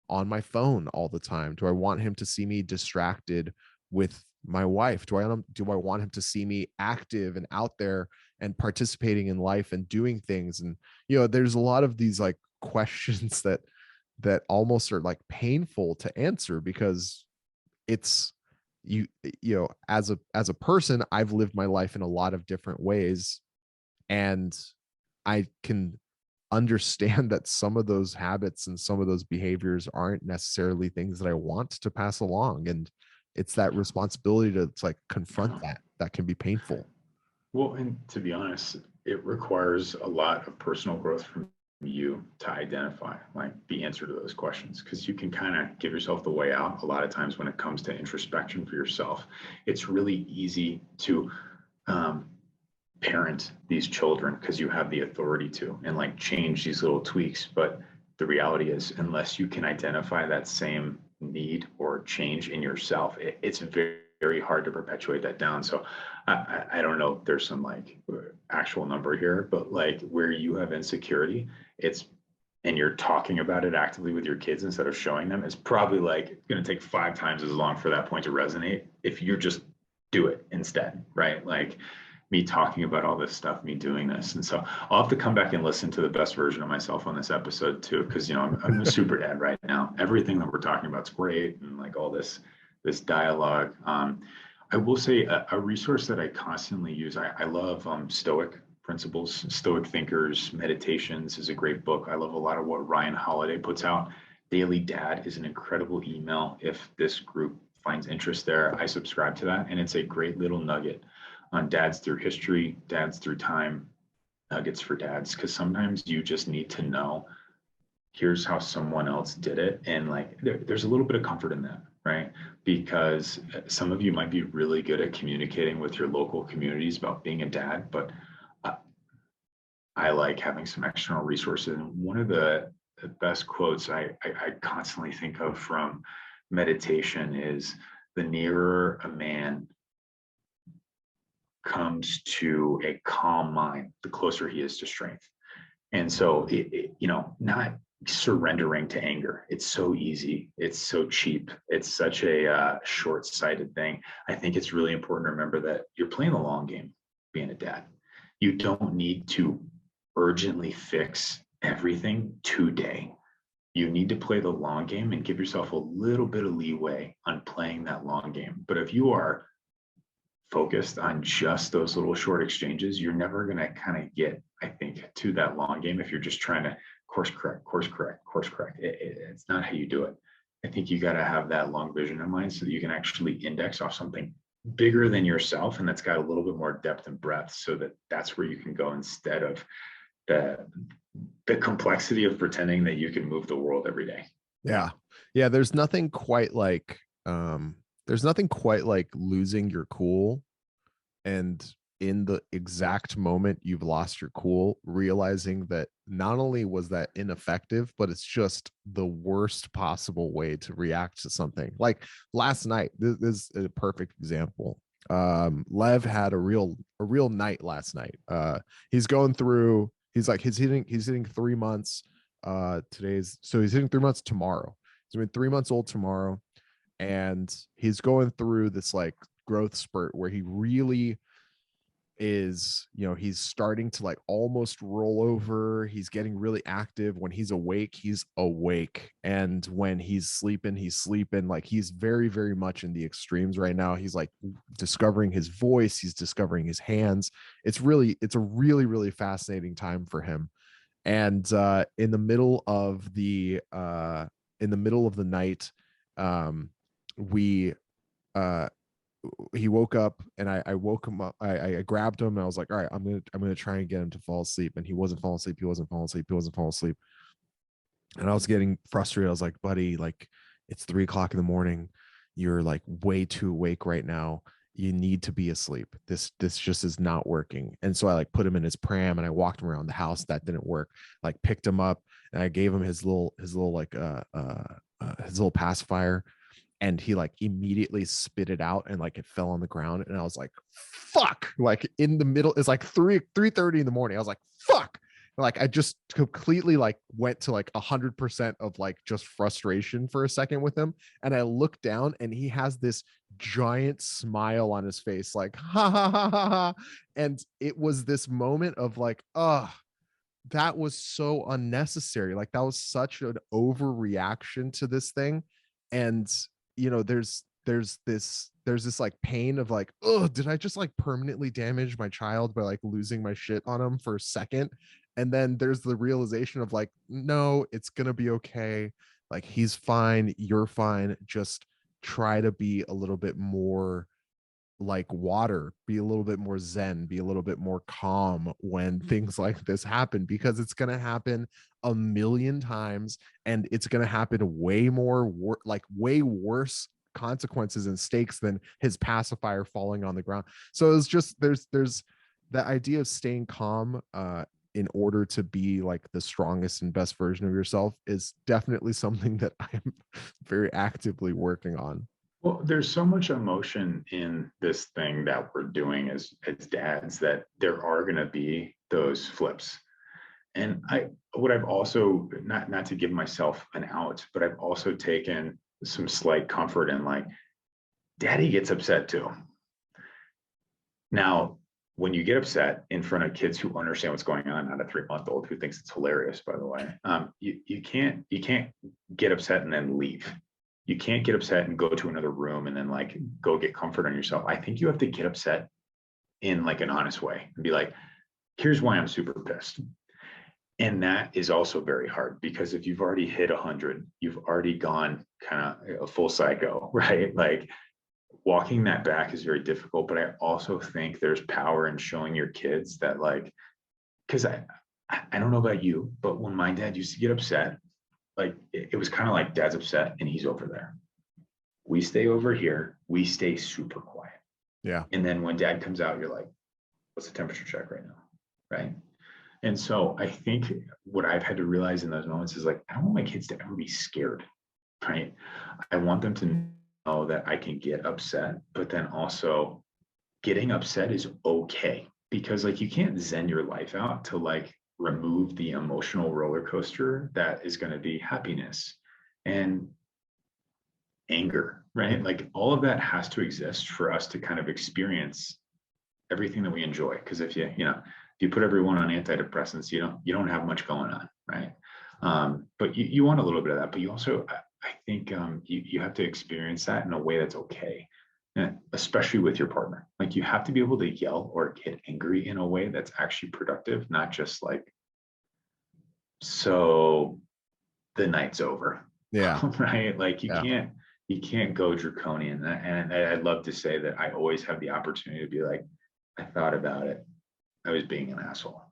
on my phone all the time? Do I want him to see me distracted with my wife? Do I want him to see me active and out there and participating in life and doing things? And you know, there's a lot of these like questions that almost are like painful to answer, because it's you know, as a person, I've lived my life in a lot of different ways, and I can understand that some of those habits and some of those behaviors aren't necessarily things that I want to pass along. And it's that responsibility to like confront that can be painful. Well, and to be honest, it requires a lot of personal growth from you to identify like the answer to those questions, because you can kind of give yourself the way out a lot of times when it comes to introspection for yourself. It's really easy to um, parent these children because you have the authority to, and like change these little tweaks. But the reality is, unless you can identify that same need or change in yourself, it's very, very hard to perpetuate that down. So I don't know if there's some like actual number here, but like where you have insecurity, it's, and you're talking about it actively with your kids instead of showing them, it's probably like going to take 5 times as long for that point to resonate if you just do it instead, right? Like me talking about all this stuff, me doing this. And so I'll have to come back and listen to the best version of myself on this episode too, because you know I'm a super dad right now. Everything that we're talking about is great, and like all this dialogue. I will say a resource that I constantly use. I love Stoic Principles, Stoic Thinkers, Meditations is a great book. I love a lot of what Ryan Holiday puts out. Daily Dad is an incredible email. If this group finds interest there, I subscribe to that, and it's a great little nugget on dads through history, dads through time, nuggets for dads, because sometimes you just need to know here's how someone else did it. And like there's a little bit of comfort in that, right? Because some of you might be really good at communicating with your local communities about being a dad, but I like having some external resources. And one of the best quotes I constantly think of from meditation is, the nearer a man comes to a calm mind, the closer he is to strength. And so, you know, not surrendering to anger. It's so easy. It's so cheap. It's such a short-sighted thing. I think it's really important to remember that you're playing the long game being a dad. You don't need to urgently fix everything today. You need to play the long game and give yourself a little bit of leeway on playing that long game. But if you are focused on just those little short exchanges, you're never going to kind of get, I think, to that long game if you're just trying to course correct. It's not how you do it. I think you got to have that long vision in mind so that you can actually index off something bigger than yourself, and that's got a little bit more depth and breadth, so that that's where you can go instead of the complexity of pretending that you can move the world every day. Yeah. Yeah. There's nothing quite like losing your cool, and in the exact moment you've lost your cool, realizing that not only was that ineffective, but it's just the worst possible way to react to something. Like last night, this is a perfect example. Lev had a real night last night. He's hitting 3 months. He's hitting 3 months tomorrow. He's been 3 months old tomorrow, and he's going through this like growth spurt where he really is, he's starting to like almost roll over. He's getting really active. When he's awake, and when he's sleeping. Like he's very, very much in the extremes right now. He's like discovering his voice, he's discovering his hands. It's a really, really fascinating time for him. And in the middle of the night, we he woke up, and I woke him up. I grabbed him, and I was like, all right, I'm gonna try and get him to fall asleep. And he wasn't falling asleep. And I was getting frustrated. I was like, buddy, like it's 3 o'clock in the morning. You're like way too awake right now. You need to be asleep. This just is not working. And so I like put him in his pram, and I walked him around the house. That didn't work. Like picked him up, and I gave him his little pacifier, and he like immediately spit it out, and like it fell on the ground. And I was like, fuck, like in the middle, it's like 3:30 in the morning. I was like, fuck. Like I just completely like went to like 100% of like just frustration for a second with him. And I looked down, and he has this giant smile on his face, like ha ha ha ha ha. And it was this moment of like, oh, that was so unnecessary. Like that was such an overreaction to this thing. And there's this like pain of like, oh, did I just like permanently damage my child by like losing my shit on him for a second? And then there's the realization of like, no, it's gonna be okay. Like he's fine, you're fine. Just try to be a little bit more like water, be a little bit more zen, be a little bit more calm when things like this happen, because it's going to happen a million times, and it's going to happen way worse consequences and stakes than his pacifier falling on the ground. So it's just there's the idea of staying calm in order to be like the strongest and best version of yourself is definitely something that I'm very actively working on. Well, there's so much emotion in this thing that we're doing as dads that there are going to be those flips. And I've also, not to give myself an out, but I've also taken some slight comfort in like, daddy gets upset too. Now, when you get upset in front of kids who understand what's going on, not a 3-month-old who thinks it's hilarious, by the way, you can't get upset and then leave. You can't get upset and go to another room and then like go get comfort on yourself. I think you have to get upset in like an honest way and be like, here's why I'm super pissed. And that is also very hard, because if you've already hit 100, you've already gone kind of a full psycho, right? Like walking that back is very difficult. But I also think there's power in showing your kids that like, because I don't know about you, but when my dad used to get upset, like it was kind of like dad's upset and he's over there. We stay over here. We stay super quiet. Yeah. And then when dad comes out, you're like, what's the temperature check right now? Right. And so I think what I've had to realize in those moments is like, I don't want my kids to ever be scared. Right. I want them to know that I can get upset, but then also getting upset is okay, because like you can't zen your life out to like remove the emotional roller coaster that is going to be happiness and anger, right? Like all of that has to exist for us to kind of experience everything that we enjoy. Because if if you put everyone on antidepressants, you don't have much going on, right? But you want a little bit of that, but you also, I think, you have to experience that in a way that's okay, and especially with your partner. Like you have to be able to yell or get angry in a way that's actually productive, not just like, so the night's over, Yeah. right? Like Yeah. you can't go draconian. And I'd love to say that I always have the opportunity to be like, I thought about it. I was being an asshole.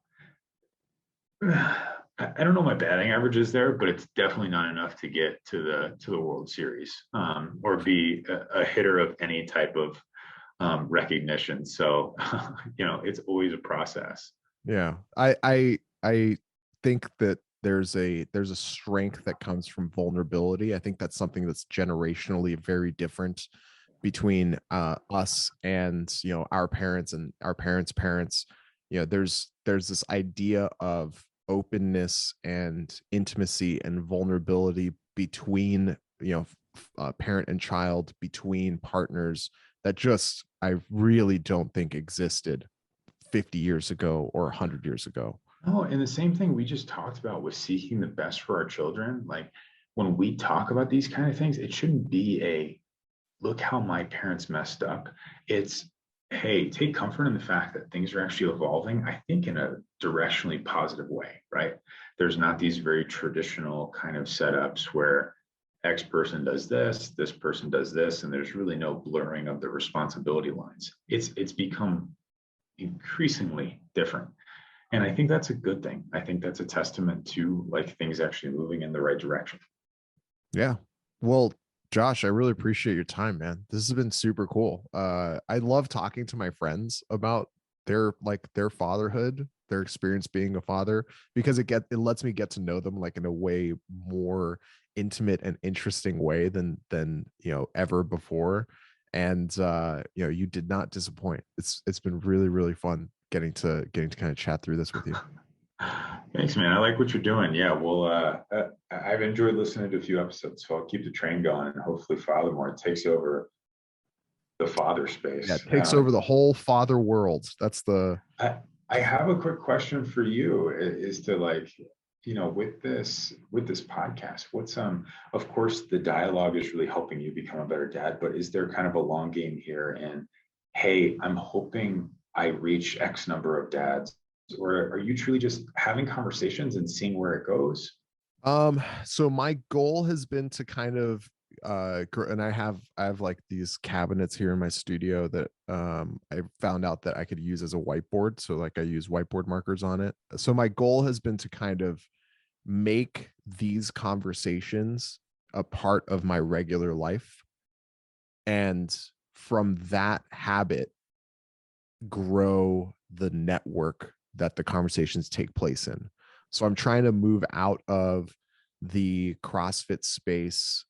I don't know my batting average is there, but it's definitely not enough to get to the World Series, or be a hitter of any type of recognition. So it's always a process. Yeah. I think that there's a strength that comes from vulnerability. I think that's something that's generationally very different between us and our parents and our parents' parents. There's this idea of openness and intimacy and vulnerability between parent and child, between partners, that just I really don't think existed 50 years ago or 100 years ago. Oh, and the same thing we just talked about with seeking the best for our children. Like when we talk about these kind of things, it shouldn't be a look how my parents messed up. It's, hey, take comfort in the fact that things are actually evolving, I think, in a directionally positive way, right? There's not these very traditional kind of setups where X person does this person does this, and there's really no blurring of the responsibility lines. It's become increasingly different. And I think that's a good thing. I think that's a testament to like things actually moving in the right direction. Yeah. Well, Josh, I really appreciate your time, man. This has been super cool. I love talking to my friends about their fatherhood, their experience being a father, because it lets me get to know them like in a way more intimate and interesting way than ever before. And you did not disappoint. It's been really, really fun getting to kind of chat through this with you. Thanks, man. I like what you're doing. Yeah, well, I've enjoyed listening to a few episodes, so I'll keep the train going and hopefully Father More takes over the father Yeah, space. it takes over the whole father world. That's the I have a quick question for you is to like, with this podcast, what's of course the dialogue is really helping you become a better dad, but is there kind of a long game here? And hey, I'm hoping I reach X number of dads, or are you truly just having conversations and seeing where it goes? so my goal has been to kind of and I have like these cabinets here in my studio that I found out that I could use as a whiteboard, so like I use whiteboard markers on it. So my goal has been to kind of make these conversations a part of my regular life, and from that habit grow the network that the conversations take place in. So I'm trying to move out of the CrossFit space,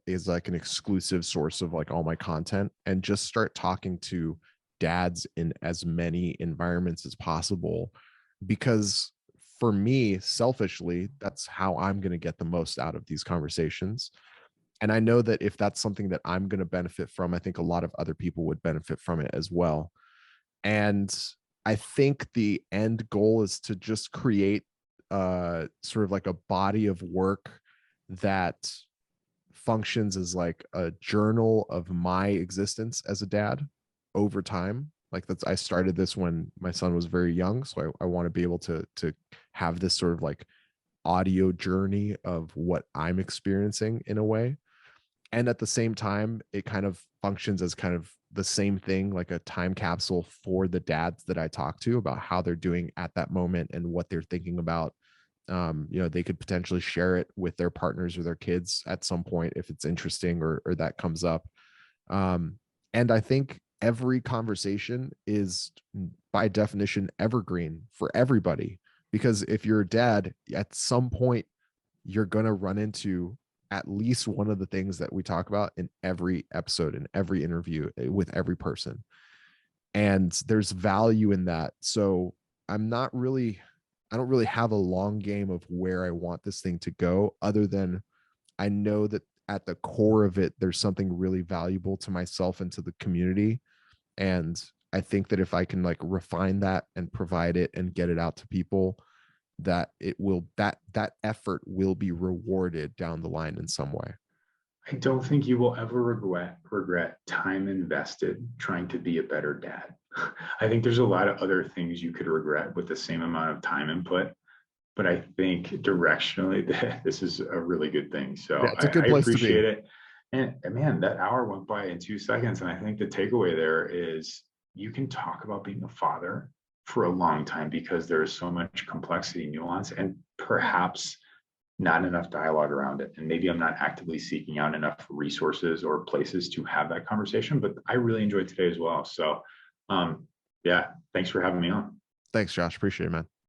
is like an exclusive source of like all my content, and just start talking to dads in as many environments as possible, because for me, selfishly, that's how I'm going to get the most out of these conversations. And I know that if that's something that I'm going to benefit from, I think a lot of other people would benefit from it as well. And I think the end goal is to just create sort of like a body of work that functions as like a journal of my existence as a dad over time. Like I started this when my son was very young, so I want to be able to have this sort of like audio journey of what I'm experiencing in a way. And at the same time, it kind of functions as kind of the same thing, like a time capsule for the dads that I talk to about how they're doing at that moment and what they're thinking about. They could potentially share it with their partners or their kids at some point if it's interesting, or that comes up. And I think every conversation is by definition evergreen for everybody, because if you're a dad, at some point you're going to run into at least one of the things that we talk about in every episode, in every interview, with every person. And there's value in that. So I'm not really I don't really have a long game of where I want this thing to go, other than I know that at the core of it, there's something really valuable to myself and to the community. And I think that if I can like refine that and provide it and get it out to people, that it will, that effort will be rewarded down the line in some way. I don't think you will ever regret time invested trying to be a better dad. I think there's a lot of other things you could regret with the same amount of time input, but I think directionally this is a really good thing. So Yeah, it's a good I place to be. appreciate it. And man, that hour went by in 2 seconds. And I think the takeaway there is you can talk about being a father for a long time because there is so much complexity, nuance, and perhaps not enough dialogue around it. And maybe I'm not actively seeking out enough resources or places to have that conversation, but I really enjoyed today as well. So yeah, thanks for having me on. Thanks, Josh. Appreciate it, man.